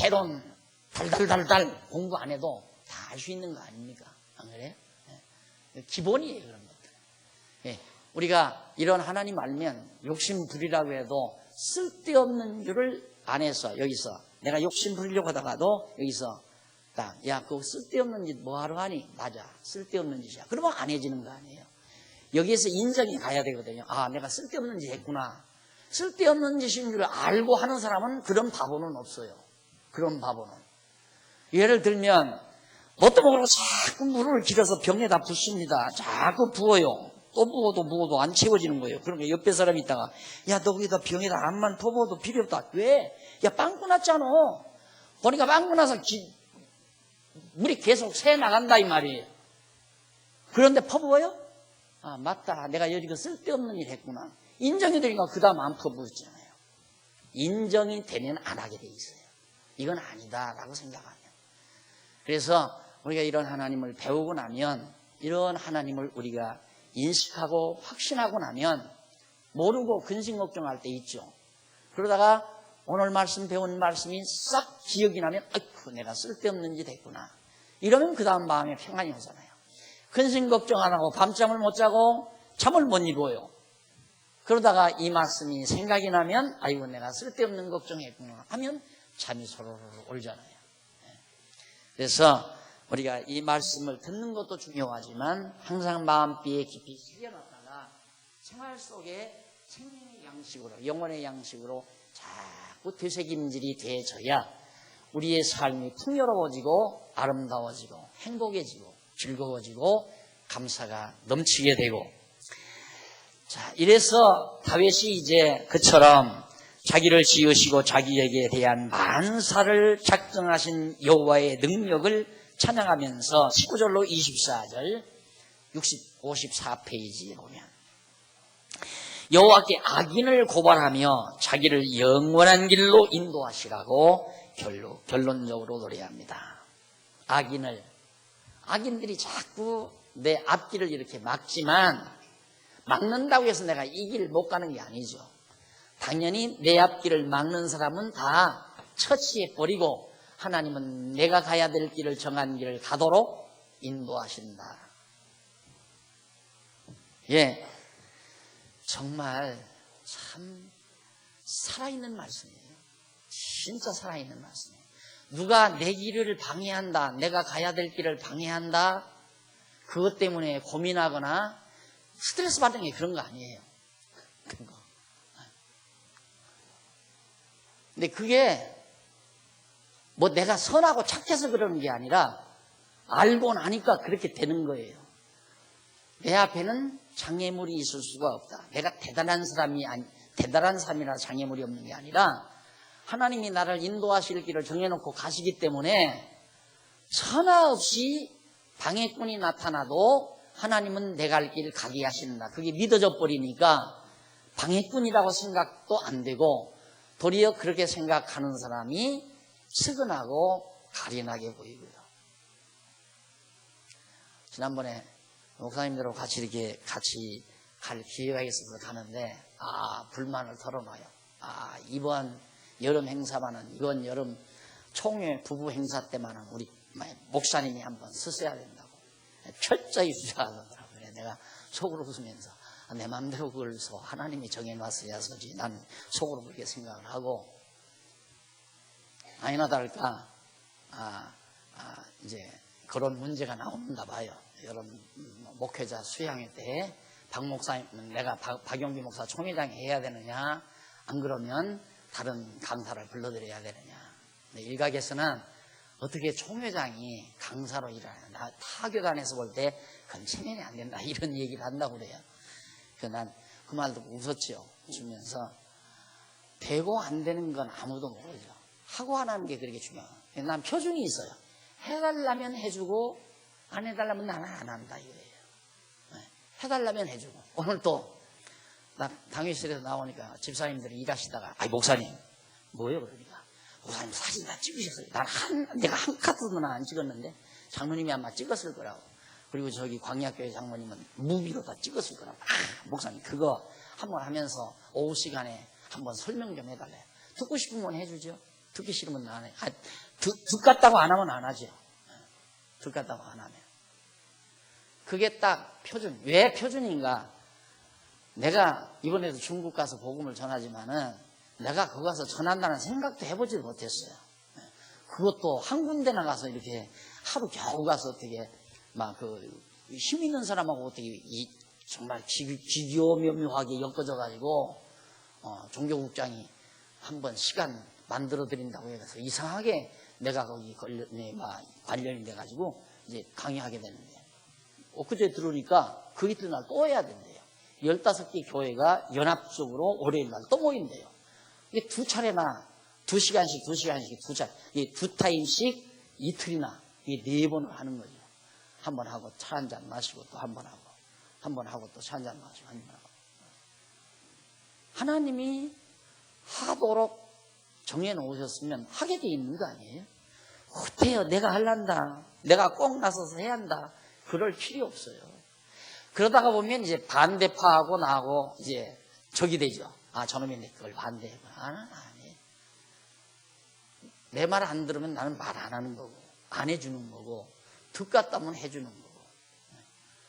개론 달달달달 공부 안 해도 다 알 수 있는 거 아닙니까? 안 그래요? 기본이에요, 그런 것들. 우리가 이런 하나님 알면 욕심 부리라고 해도 쓸데없는 줄을 안 해서 여기서 내가 욕심 부리려고 하다가도 여기서 야 그거 쓸데없는 짓 뭐하러 하니? 맞아, 쓸데없는 짓이야. 그러면 안 해지는 거 아니에요. 여기에서 인정이 가야 되거든요. 내가 쓸데없는 짓 했구나. 쓸데없는 짓인 줄 알고 하는 사람은 그런 바보는 없어요. 그런 바보는. 예를 들면 뭣도 모르고 자꾸 물을 길어서 병에다 붓습니다. 자꾸 부어요. 또 부어도 안 채워지는 거예요. 그러니까 옆에 사람이 있다가 야 너 거기다 병에다 암만 퍼부어도 필요 없다. 왜? 야 빵꾸 났잖아. 보니까 빵꾸 나서 물이 계속 새 나간다 이 말이에요. 그런데 퍼부어요? 맞다. 내가 여기가 쓸데없는 일 했구나. 인정이 되니까 그 다음 안 퍼부었잖아요. 인정이 되면 안 하게 돼 있어요. 이건 아니다라고 생각하면. 그래서 우리가 이런 하나님을 배우고 나면, 이런 하나님을 우리가 인식하고 확신하고 나면 모르고 근심 걱정할 때 있죠. 그러다가 오늘 말씀 배운 말씀이 싹 기억이 나면 아이고 내가 쓸데없는 짓 했구나. 이러면 그 다음 마음에 평안이 오잖아요. 근심 걱정 안 하고 밤잠을 못 자고 잠을 못 이루어요. 그러다가 이 말씀이 생각이 나면 아이고 내가 쓸데없는 걱정했구나 하면 잠이 소로로 올잖아요. 그래서 우리가 이 말씀을 듣는 것도 중요하지만 항상 마음비에 깊이 새겨놨다가 생활 속에 생명의 양식으로, 영혼의 양식으로 자꾸 되새김질이 되어져야 우리의 삶이 풍요로워지고 아름다워지고 행복해지고 즐거워지고 감사가 넘치게 되고. 자, 이래서 다윗이 이제 그처럼 자기를 지으시고 자기에게 대한 만사를 작정하신 여호와의 능력을 찬양하면서 19절로 24절 54페이지에 보면 여호와께 악인을 고발하며 자기를 영원한 길로 인도하시라고 결론적으로 노래합니다. 악인들이 자꾸 내 앞길을 이렇게 막지만 막는다고 해서 내가 이 길 못 가는 게 아니죠. 당연히 내 앞길을 막는 사람은 다 처치해 버리고 하나님은 내가 가야 될 길을 정한 길을 가도록 인도하신다. 예, 정말 참 살아있는 말씀이에요. 진짜 살아있는 말씀이에요. 누가 내 길을 방해한다, 내가 가야 될 길을 방해한다, 그것 때문에 고민하거나 스트레스 받는 게 그런 거 아니에요. 그런 거. 근데 그게 뭐 내가 선하고 착해서 그러는 게 아니라 알고 나니까 그렇게 되는 거예요. 내 앞에는 장애물이 있을 수가 없다. 내가 대단한 사람이라 장애물이 없는 게 아니라 하나님이 나를 인도하실 길을 정해놓고 가시기 때문에 천하 없이 방해꾼이 나타나도 하나님은 내 갈 길 가게 하신다. 그게 믿어져 버리니까 방해꾼이라고 생각도 안 되고 도리어 그렇게 생각하는 사람이 측은하고 가련하게 보이고요. 지난번에 목사님들하고 같이 갈 기회가 있어서 가는데 불만을 털어놔요. 이번 여름 행사만은 이번 여름 총회 부부 행사 때만은 우리 목사님이 한번 쓰셔야 된다고 철저히 주장하더라고요. 내가 속으로 웃으면서 내 마음대로 그걸 써 하나님이 정해놨어야 서지 난 속으로 그렇게 생각을 하고 아니나 다를까 이제 그런 문제가 나온다 봐요. 여러분 목회자 수양회 때 박 목사님 내가 박용기 목사 총회장이 해야 되느냐 안 그러면 다른 강사를 불러드려야 되느냐. 일각에서는 어떻게 총회장이 강사로 일하냐. 타교단에서 볼 때 그건 체면이 안 된다 이런 얘기를 한다고 그래요. 난 그 말 듣고 웃었죠. 웃으면서 되고 안 되는 건 아무도 모르죠. 하고 안 하는 게 그렇게 중요해요. 난 표준이 있어요. 해달라면 해주고 안 해달라면 나는 안 한다 이거예요. 해달라면 해주고 오늘 또 나 당회실에서 나오니까 집사님들이 일하시다가 목사님 뭐예요? 그러니까 목사님 사진 다 찍으셨어요. 내가 한 카드도 안 찍었는데 장로님이 아마 찍었을 거라고. 그리고 저기 광야교회 장모님은 무비로 다 찍었을 거라고. 목사님 그거 한번 하면서 오후 시간에 한번 설명 좀 해달래요. 듣고 싶으면 해주죠. 듣기 싫으면 안 해. 듣겠다고 안 하면 안 하죠. 듣겠다고 안 하면. 그게 딱 표준. 왜 표준인가? 내가 이번에도 중국 가서 복음을 전하지만은 내가 거기 가서 전한다는 생각도 해보지 못했어요. 그것도 한 군데나 가서 이렇게 하루 겨우 가서 어떻게 막 힘 있는 사람하고 어떻게 정말 기교묘묘하게 엮어져가지고 종교국장이 한번 시간 만들어 드린다고 해서 이상하게 내가 거기 관련이 돼가지고 이제 강의하게 됐는데 엊그제 들으니까 그 이튿날 또 해야 된대요. 15개 교회가 연합적으로 월요일날 또 모인대요. 이게 두 차례나 2시간씩 두 차례, 두 타임씩 이틀이나 네 번을 하는 거죠. 한 번 하고 차 한 잔 마시고 또 한 번 하고 한 번 하고 또 차 한 잔 마시고 한 번 하고. 하나님이 하도록 정해놓으셨으면 하게 돼 있는 거 아니에요? 어때요? 내가 할란다. 내가 꼭 나서서 해야 한다. 그럴 필요 없어요. 그러다가 보면 이제 반대파하고 나하고 이제 적이 되죠. 저놈이 내 그걸 반대했구나. 아니. 내 말 안 들으면 나는 말 안 하는 거고, 안 해주는 거고, 듣겠다면 해주는 거고.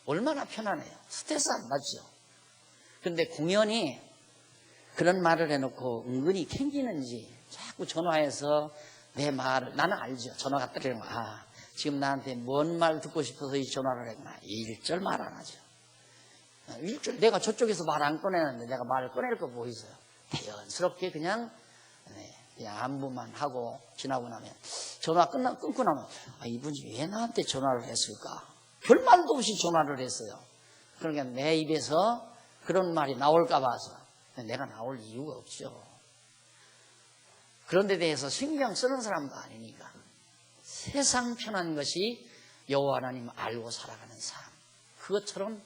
얼마나 편하네요. 스트레스 안 받죠. 그런데 공연이 그런 말을 해놓고 은근히 캥기는지 자꾸 전화해서 내 말을, 나는 알죠. 전화가 떨리는 거. 지금 나한테 뭔 말 듣고 싶어서 이 전화를 했구나. 일절 말 안 하죠. 일절 내가 저쪽에서 말 안 꺼내는데 내가 말을 꺼낼 거 뭐 있어요. 대연스럽게 그냥 안부만 하고 지나고 나면 전화 끊고 나면 이분이 왜 나한테 전화를 했을까? 별 말도 없이 전화를 했어요. 그러니까 내 입에서 그런 말이 나올까 봐서 내가 나올 이유가 없죠. 그런 데 대해서 신경 쓰는 사람도 아니니까. 세상 편한 것이 여호와 하나님 알고 살아가는 삶. 그것처럼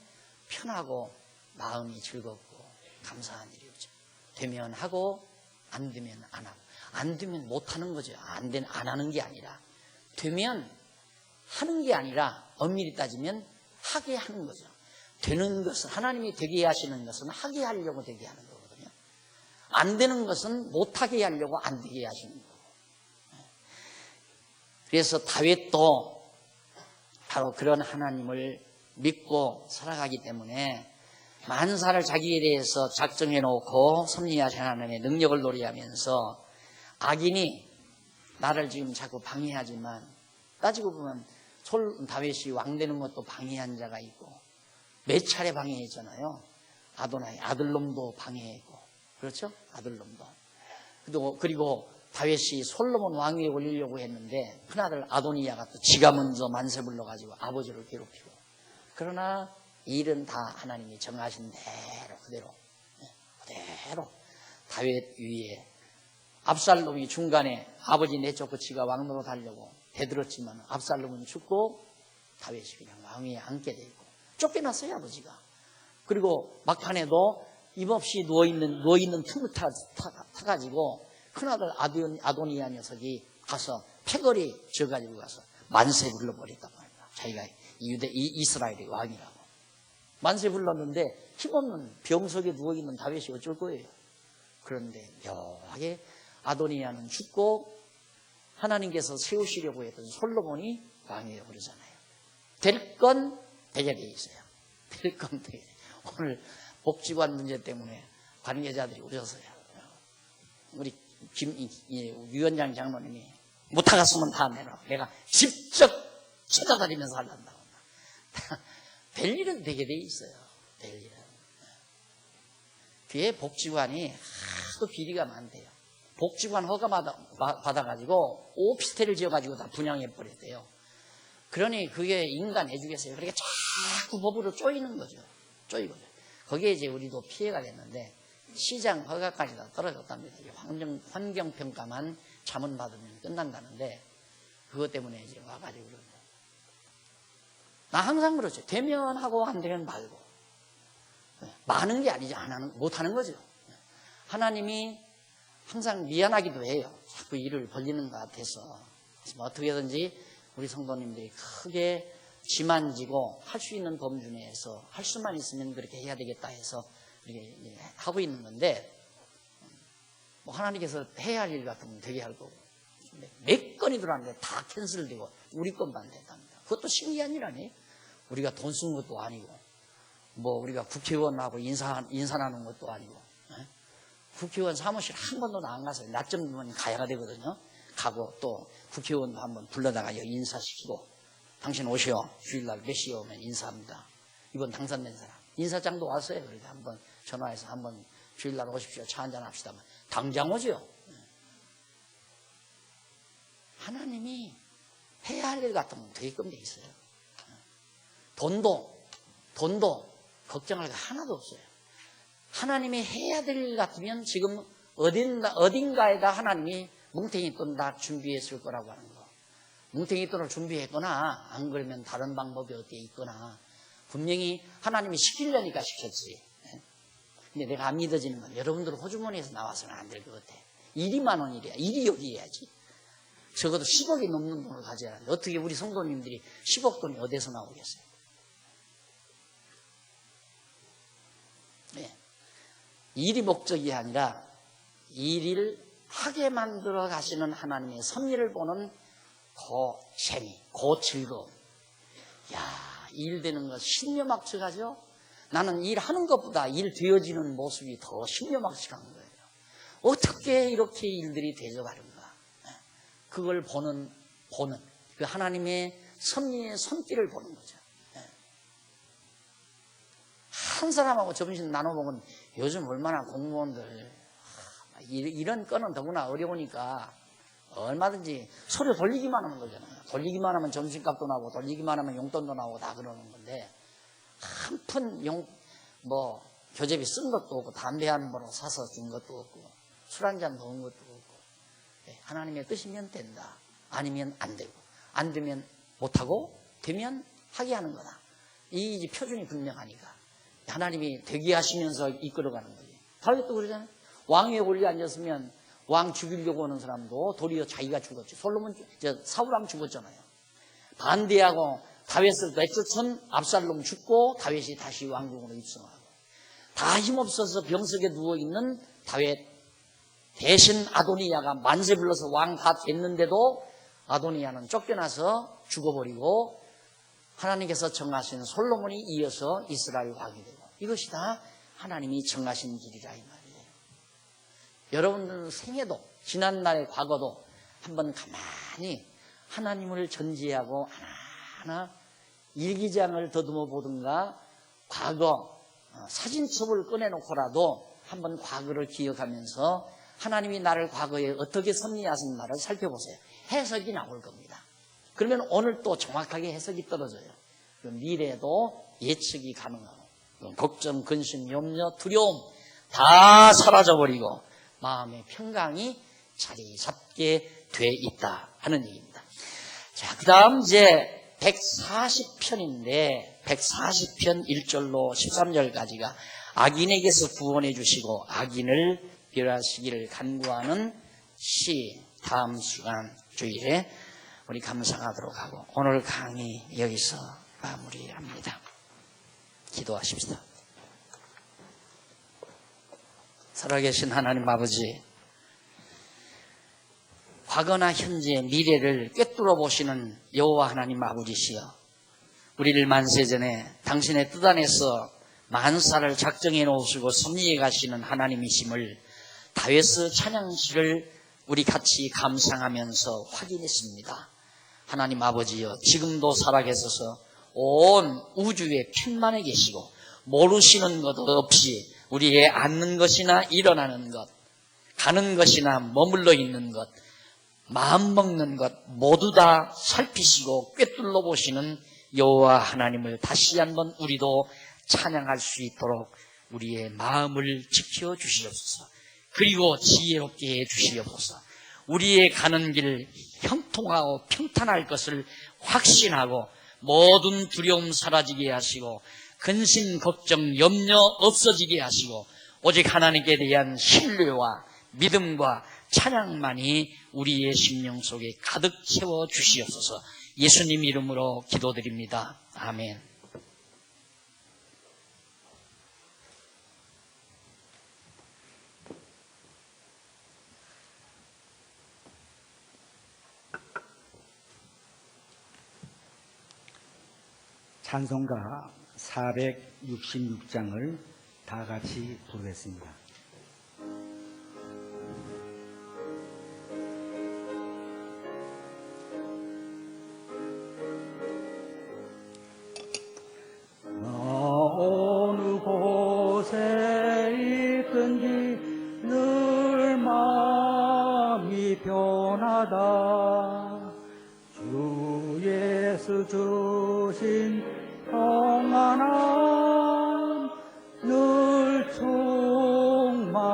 편하고 마음이 즐겁고 감사한 일이죠. 되면 하고 안 되면 안 하고. 안 되면 못 하는 거죠. 안 하는 게 아니라. 되면 하는 게 아니라 엄밀히 따지면 하게 하는 거죠. 되는 것은 하나님이 되게 하시는 것은 하게 하려고 되게 하는 거거든요. 안 되는 것은 못하게 하려고 안 되게 하시는 거고. 그래서 다윗도 바로 그런 하나님을 믿고 살아가기 때문에 만사를 자기에 대해서 작정해 놓고 섭리하신 하나님의 능력을 노래하면서 악인이 나를 지금 자꾸 방해하지만 따지고 보면 다윗이 왕 되는 것도 방해한 자가 있고 몇 차례 방해했잖아요. 아도나이 아들놈도 방해했고 그렇죠? 아들놈도. 그리고 다윗이 솔로몬 왕위에 올리려고 했는데 큰아들 아도니아가 또 지가 먼저 만세 불러가지고 아버지를 괴롭히고, 그러나 일은 다 하나님이 정하신 대로 그대로 다윗 위에, 압살롬이 중간에 아버지 내쫓고 지가 왕노로 하려고 대들었지만 압살롬은 죽고 다윗이 그냥 왕위에 앉게 돼 있고, 쫓겨났어요 아버지가. 그리고 막판에도 힘없이 누워있는 틈을 타가지고 큰아들 아도니아 녀석이 가서 패거리 져가지고 가서 만세 불러버렸단 말이야. 자기가 이스라엘의 왕이라고 만세 불렀는데 힘없는 병석에 누워있는 다윗이 어쩔 거예요. 그런데 묘하게 아도니아는 죽고 하나님께서 세우시려고 했던 솔로몬이 왕위에 오르잖아요. 될 건 되게 돼 있어요. 될 건 되게. 오늘 복지관 문제 때문에 관계자들이 오셨어요. 우리 위원장 장로님이 못하겠으면 다 내놔. 내가 직접 찾아다니면서 하려한다고. 될 일은 되게 돼 있어요. 될 일은. 뒤에 복지관이 하도 비리가 많대요. 복지관 허가 받아가지고 오피스텔을 지어가지고 다 분양해버렸대요. 그러니 그게 인간 해주겠어요. 그러니까 자꾸 법으로 쪼이는 거죠. 쪼이거든요. 거기에 이제 우리도 피해가 됐는데 시장 허가까지 다 떨어졌답니다. 환경평가만 자문받으면 끝난다는데 그것 때문에 이제 와가지고 그러는데, 나 항상 그렇죠. 되면 하고 안 되면 말고. 많은 게 아니지 못하는 거죠. 하나님이 항상 미안하기도 해요. 자꾸 일을 벌리는 것 같아서. 어떻게든지 우리 성도님들이 크게 짐 안 지고 할 수 있는 범주 내에서 할 수만 있으면 그렇게 해야 되겠다 해서 이렇게 하고 있는 건데, 뭐 하나님께서 해야 할 일 같으면 되게 할 거고, 몇 건이 들어왔는데 다 캔슬되고 우리 건만 됐답니다. 그것도 신기한 일 아니에요? 우리가 돈 쓴 것도 아니고, 뭐 우리가 국회의원하고 인사 나눈 것도 아니고, 국회의원 사무실 한 번도 안 가서요. 낮점 되면 가야 되거든요. 가고 또 국회의원도 한번 불러다가 여기 인사시키고, 당신 오시오. 주일날 몇 시에 오면 인사합니다. 이번 당선된 사람. 인사장도 왔어요. 그래서 한번 전화해서 한번 주일날 오십시오. 차 한잔 합시다. 당장 오죠. 하나님이 해야 할 일 같으면 되게끔 돼 있어요. 돈도 걱정할 거 하나도 없어요. 하나님이 해야 될 일 같으면 지금 어딘가에다 하나님이 뭉탱이 돈 다 준비했을 거라고 하는 거. 뭉탱이 돈을 준비했거나 안 그러면 다른 방법이 어디에 있거나 분명히 하나님이 시키려니까 시켰지. 근데 내가 안 믿어지는 건 여러분들 호주머니에서 나와서는 안 될 것 같아. 1만 원이래야. 일이 여기 해야지. 적어도 10억이 넘는 돈을 가져야 하는데 어떻게 우리 성도님들이 10억 돈이 어디서 나오겠어요? 네. 일이 목적이 아니라 일을 하게 만들어 가시는 하나님의 섭리를 보는 그 재미, 그 즐거움. 야, 일 되는 거 신묘막측하죠? 나는 일하는 것보다 일 되어지는 모습이 더 신묘막측한 거예요. 어떻게 이렇게 일들이 되져가는가? 그걸 보는 그 하나님의 섭리의 손길을 보는 거죠. 한 사람하고 점심 나눠먹은 요즘 얼마나 공무원들 이런 건은 더구나 어려우니까 얼마든지 소리 돌리기만 하면 거잖아요. 돌리기만 하면 점심값도 나오고 돌리기만 하면 용돈도 나오고 다 그러는 건데 한 푼 교재비 쓴 것도 없고 담배 한 번으로 사서 준 것도 없고 술 한 잔 먹은 것도 없고 하나님의 뜻이면 된다. 아니면 안 되고 안 되면 못하고 되면 하게 하는 거다. 이 표준이 분명하니까 하나님이 되게 하시면서 이끌어가는 거지. 다윗도 그러잖아요. 왕위에 올려 앉았으면 왕 죽이려고 하는 사람도 도리어 자기가 죽었지. 사울왕 죽었잖아요. 반대하고 다윗을 내쫓은 압살롬 죽고 다윗이 다시 왕궁으로 입성하고 다 힘없어서 병석에 누워있는 다윗 대신 아도니아가 만세 불러서 왕 다 됐는데도 아도니아는 쫓겨나서 죽어버리고 하나님께서 정하신 솔로몬이 이어서 이스라엘 왕이 되고 이것이 다 하나님이 정하신 길이라 이 말이에요. 여러분들 생애도 지난날의 과거도 한번 가만히 하나님을 전제하고 하나하나 일기장을 더듬어 보든가 과거 사진첩을 꺼내놓고라도 한번 과거를 기억하면서 하나님이 나를 과거에 어떻게 섭리하셨나를 살펴보세요. 해석이 나올 겁니다. 그러면 오늘 또 정확하게 해석이 떨어져요. 미래도 예측이 가능하고 걱정, 근심, 염려, 두려움 다 사라져버리고 마음의 평강이 자리 잡게 돼 있다 하는 얘기입니다. 자, 그 다음 이제 140편인데 140편 1절로 13절까지가 악인에게서 구원해 주시고 악인을 멸하시기를 간구하는 시, 다음 시간 주일에 우리 감상하도록 하고 오늘 강의 여기서 마무리합니다. 기도하십시다. 살아계신 하나님 아버지, 과거나 현재, 미래를 꿰뚫어 보시는 여호와 하나님 아버지시여, 우리를 만세전에 당신의 뜻 안에서 만사를 작정해 놓으시고 섭리해 가시는 하나님이심을 다윗의 찬양시를 우리 같이 감상하면서 확인했습니다. 하나님 아버지여, 지금도 살아계셔서 온 우주에 편만에 계시고 모르시는 것 없이 우리의 앉는 것이나 일어나는 것, 가는 것이나 머물러 있는 것, 마음 먹는 것 모두 다 살피시고 꿰뚫러 보시는 여호와 하나님을 다시 한번 우리도 찬양할 수 있도록 우리의 마음을 지켜 주시옵소서. 그리고 지혜롭게 해 주시옵소서. 우리의 가는 길 형통하고 평탄할 것을 확신하고 모든 두려움 사라지게 하시고 근심, 걱정, 염려 없어지게 하시고 오직 하나님께 대한 신뢰와 믿음과 찬양만이 우리의 심령 속에 가득 채워 주시옵소서. 예수님 이름으로 기도드립니다. 아멘. 찬송가 466장을 다 같이 부르겠습니다. 어느 곳에 있든지 늘 마음이 변하다. 주 예수 주신 평안함 늘 충만하도다.